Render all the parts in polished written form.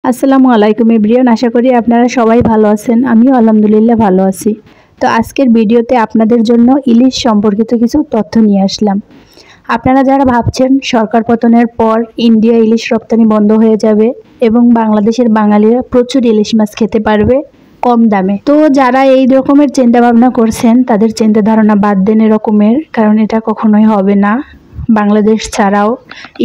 আসসালামু আলাইকুম এভরিওয়ান, আশা করি আপনারা সবাই ভালো আছেন। আমিও আলহামদুলিল্লাহ ভালো আছি। তো আজকের ভিডিওতে আপনাদের জন্য ইলিশ সম্পর্কিত কিছু তথ্য নিয়ে আসলাম। আপনারা যারা ভাবছেন সরকার পতনের পর ইন্ডিয়া ইলিশ রপ্তানি বন্ধ হয়ে যাবে এবং বাংলাদেশের বাঙালিরা প্রচুর ইলিশ মাছ খেতে পারবে কম দামে, তো যারা এই রকমের চিন্তা ভাবনা করছেন তাদের চিন্তা ধারণা বাদ দেন এরকমের, কারণ এটা কখনোই হবে না। বাংলাদেশ ছাড়াও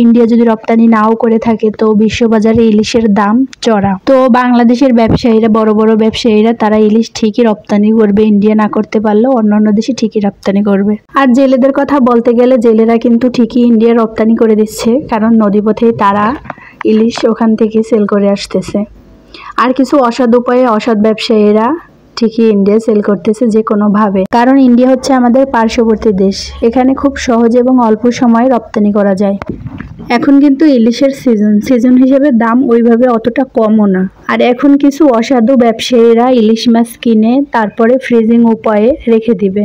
ইন্ডিয়া যদি রপ্তানি নাও করে থাকে তো বিশ্ববাজারে ইলিশের দাম চড়া। তো বাংলাদেশের ব্যবসায়ীরা, বড় বড় ব্যবসায়ীরা, তারা ইলিশ ঠিকই রপ্তানি করবে, ইন্ডিয়া না করতে পারলেও অন্যান্য দেশে ঠিকই রপ্তানি করবে। আর জেলেদের কথা বলতে গেলে জেলেরা কিন্তু ঠিকই ইন্ডিয়া রপ্তানি করে দিচ্ছে, কারণ নদীপথেই তারা ইলিশ ওখান থেকে সেল করে আসতেছে। আর কিছু অসৎ উপায়ে অসৎ ব্যবসায়ীরা ঠিকই ইন্ডিয়া সেল করতেছে যে কোনোভাবে, কারণ ইন্ডিয়া হচ্ছে আমাদের পার্শ্ববর্তী দেশ, এখানে খুব সহজে এবং অল্প সময়ে রপ্তানি করা যায়। এখন কিন্তু ইলিশের সিজন হিসেবে দাম ওইভাবে অতটা কমও না। আর এখন কিছু অসাধু ব্যবসায়ীরা ইলিশ মাছ কিনে তারপরে ফ্রিজিং উপায়ে রেখে দিবে।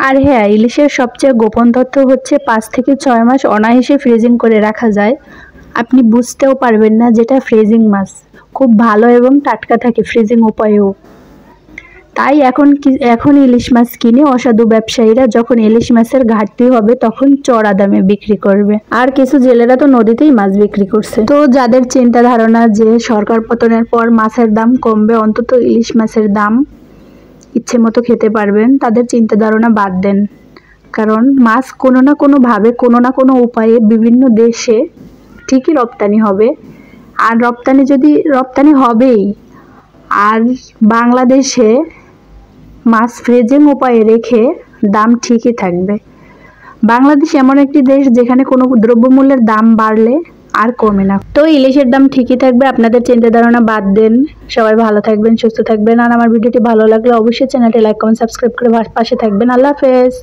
আর হ্যাঁ, ইলিশের সবচেয়ে গোপন তথ্য হচ্ছে 5 থেকে 6 মাস অনায়াসে ফ্রিজিং করে রাখা যায়। আপনি বুঝতেও পারবেন না যেটা ফ্রিজিং মাছ, খুব ভালো এবং টাটকা থাকে ফ্রিজিং উপায়েও। তাই এখন ইলিশ মাছ কিনে অসাধু ব্যবসায়ীরা যখন ইলিশ মাছের ঘাটতি হবে তখন চড়া দামে বিক্রি করবে। আর কিছু জেলেরা তো নদীতেই মাছ বিক্রি করছে। তো যাদের চিন্তা ধারণা যে সরকার পতনের পর মাছের দাম কমবে, অন্তত ইলিশ মাছের দাম ইচ্ছে মতো খেতে পারবেন, তাদের চিন্তা ধারণা বাদ দেন। কারণ মাছ কোনো না কোনোভাবে, কোনো না কোনো উপায়ে বিভিন্ন দেশে ঠিকই রপ্তানি হবে। আর রপ্তানি হবেই। আর বাংলাদেশে মাছ ফ্রিজিং উপায়ে রেখে দাম ঠিকই থাকবে। বাংলাদেশ এমন একটি দেশ যেখানে কোনো দ্রব্যমূল্যের দাম বাড়লে আর কমে না। তো ইলিশের দাম ঠিকই থাকবে, আপনাদের চিন্তা ধারণা বাদ দেন। সবাই ভালো থাকবেন, সুস্থ থাকবেন। আর আমার ভিডিওটি ভালো লাগলে অবশ্যই চ্যানেলটি লাইক, কমেন্ট, সাবস্ক্রাইব করে পাশে থাকবেন। আল্লাহ হাফেজ।